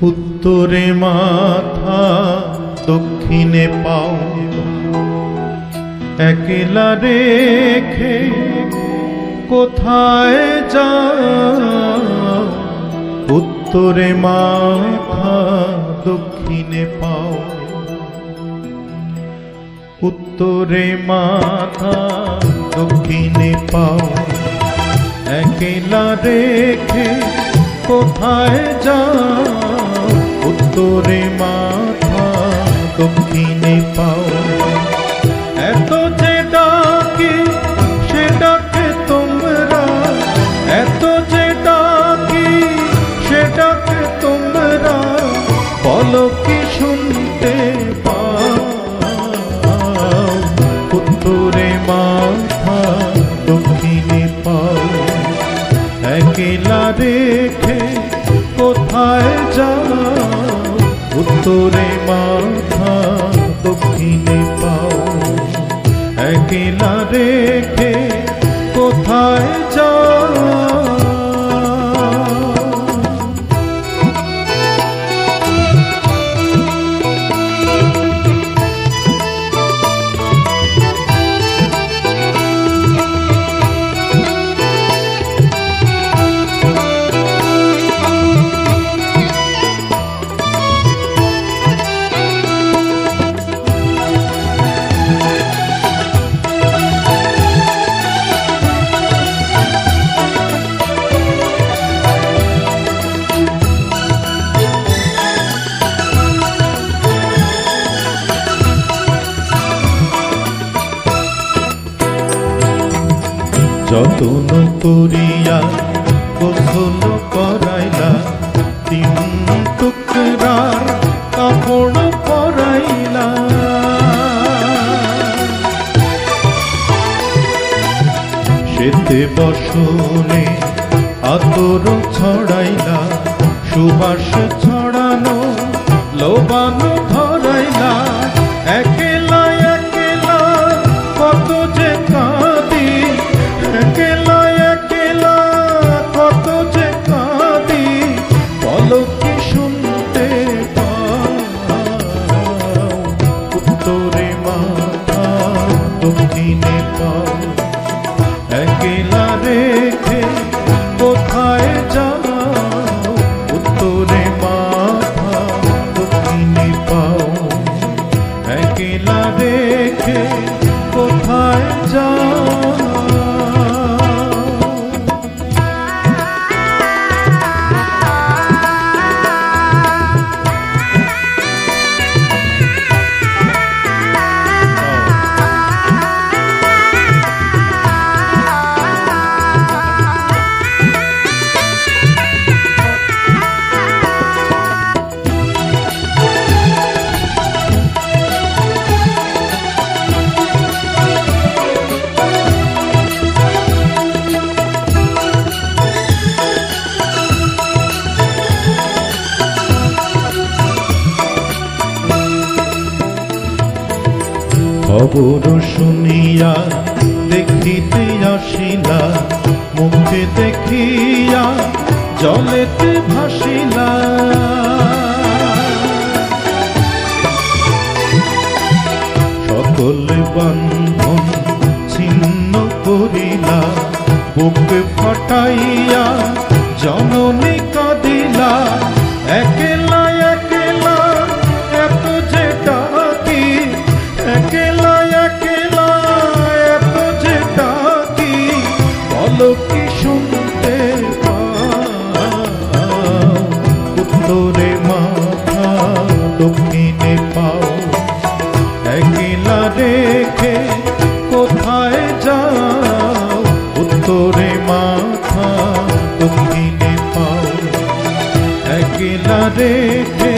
উত্তরে মাথা দক্ষিণে পাও, একলা রেখে কোথায় যাও। উত্তরে মাথা দক্ষিণে পাও, উত্তরে মাথা দক্ষিণে পাও, একলা রেখে কোথায় যাও। উত্তরে মাথা দক্ষিণে পাও, এত যে ডাকি সে ডাকে তোমরা, এত যে ডাকি সে ডাকে তোমরা, বলো কি শুনতে পাও। উত্তরে মাথা দক্ষিণে পাও, একলা রেখে কোথায় যাও। উত্তরে মাথা দক্ষিণে পাও, একলা রেখে কোথায় যাও। যতন করিয়া গোসল করাইলা, তিন টুকরার কাপড় পরাইলা। সেতে বসনে আতর ছড়াইলা, সুবাস ছড়ানো লোবানো ধরাইলা। একলা একলা কত যে কাঁদি, একলা একলা কত যে কাঁদি, বলো কি শুনতে পাও। উত্তরে মাথা দক্ষিণে পাও, একলা রেখে কোথায় যাও। উত্তরে মাথা দক্ষিণে পাও, একলা রেখে কোথায় যাও। খবর শুনিয়া দেখিতে আসিলা, মুখে দেখিয়া জলেতে ভাসিলা। সকল বন্ধন ছিন্ন করিলা, বুকে ফাটাইয়া জননী কাঁদিলা। একলা একলা এত যে ডাকি, একলা একলা এত যে ডাকি, বলো কি শুনতে পাও। উত্তরে মাথা দক্ষিণে পাও, একলা রেখে কোথায় যাও। উত্তরে মাথা দক্ষিণে পাও, একলা রেখে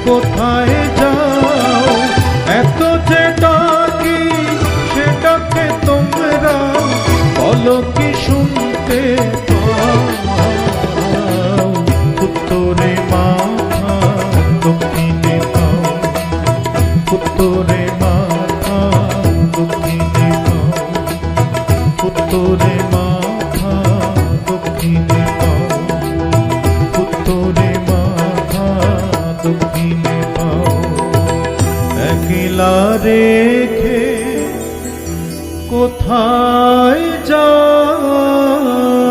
কোথায় যাও। এত যে ডাকি সে ডাকে তোমরা, বলো কি শুনতে পাও। উত্তরে মাথা দক্ষিণে পাও, উত্তরে মাথা দক্ষিণে পাও, উত্তরে মাথা দক্ষিণে পাও, উত্তরে মাথা একলা রেখে কোথায় যায়